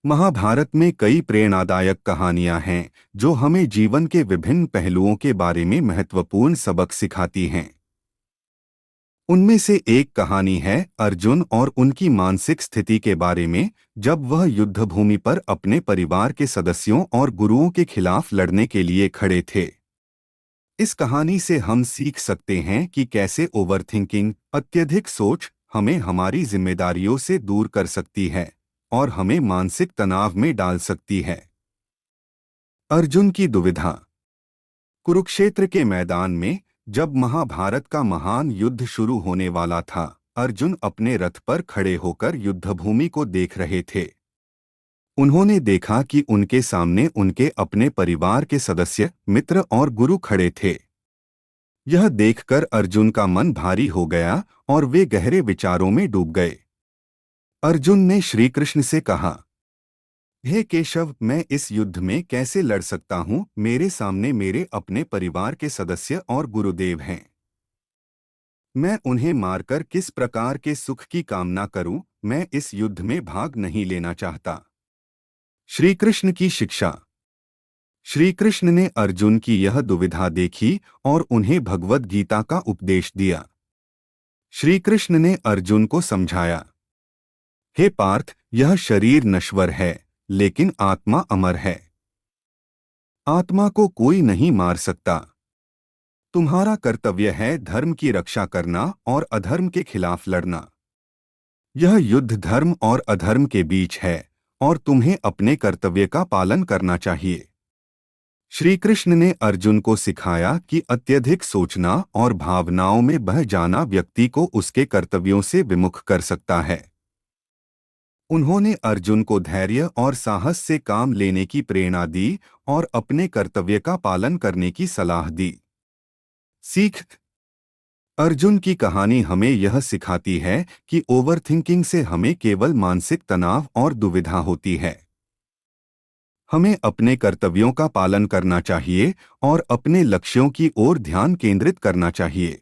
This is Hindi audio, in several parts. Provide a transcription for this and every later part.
महाभारत में कई प्रेरणादायक कहानियां हैं जो हमें जीवन के विभिन्न पहलुओं के बारे में महत्वपूर्ण सबक सिखाती हैं। उनमें से एक कहानी है अर्जुन और उनकी मानसिक स्थिति के बारे में, जब वह युद्धभूमि पर अपने परिवार के सदस्यों और गुरुओं के खिलाफ लड़ने के लिए खड़े थे। इस कहानी से हम सीख सकते हैं कि कैसे ओवरथिंकिंग, अत्यधिक सोच, हमें हमारी जिम्मेदारियों से दूर कर सकती है और हमें मानसिक तनाव में डाल सकती है। अर्जुन की दुविधा। कुरुक्षेत्र के मैदान में जब महाभारत का महान युद्ध शुरू होने वाला था, अर्जुन अपने रथ पर खड़े होकर युद्धभूमि को देख रहे थे। उन्होंने देखा कि उनके सामने उनके अपने परिवार के सदस्य, मित्र और गुरु खड़े थे। यह देखकर अर्जुन का मन भारी हो गया और वे गहरे विचारों में डूब गए। अर्जुन ने श्री कृष्ण से कहा, हे केशव, मैं इस युद्ध में कैसे लड़ सकता हूँ? मेरे सामने मेरे अपने परिवार के सदस्य और गुरुदेव हैं। मैं उन्हें मारकर किस प्रकार के सुख की कामना करूं? मैं इस युद्ध में भाग नहीं लेना चाहता। श्री कृष्ण की शिक्षा। श्री कृष्ण ने अर्जुन की यह दुविधा देखी और उन्हें भगवद गीता का उपदेश दिया। श्री कृष्ण ने अर्जुन को समझाया, हे पार्थ, यह शरीर नश्वर है लेकिन आत्मा अमर है। आत्मा को कोई नहीं मार सकता। तुम्हारा कर्तव्य है धर्म की रक्षा करना और अधर्म के खिलाफ लड़ना। यह युद्ध धर्म और अधर्म के बीच है और तुम्हें अपने कर्तव्य का पालन करना चाहिए। श्री कृष्ण ने अर्जुन को सिखाया कि अत्यधिक सोचना और भावनाओं में बह जाना व्यक्ति को उसके कर्तव्यों से विमुख कर सकता है। उन्होंने अर्जुन को धैर्य और साहस से काम लेने की प्रेरणा दी और अपने कर्तव्य का पालन करने की सलाह दी। सीख। अर्जुन की कहानी हमें यह सिखाती है कि ओवरथिंकिंग से हमें केवल मानसिक तनाव और दुविधा होती है। हमें अपने कर्तव्यों का पालन करना चाहिए और अपने लक्ष्यों की ओर ध्यान केंद्रित करना चाहिए।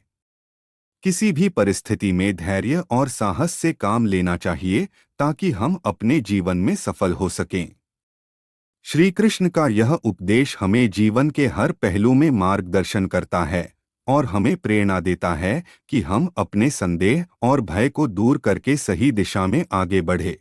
किसी भी परिस्थिति में धैर्य और साहस से काम लेना चाहिए ताकि हम अपने जीवन में सफल हो सकें। श्री कृष्ण का यह उपदेश हमें जीवन के हर पहलू में मार्गदर्शन करता है और हमें प्रेरणा देता है कि हम अपने संदेह और भय को दूर करके सही दिशा में आगे बढ़ें।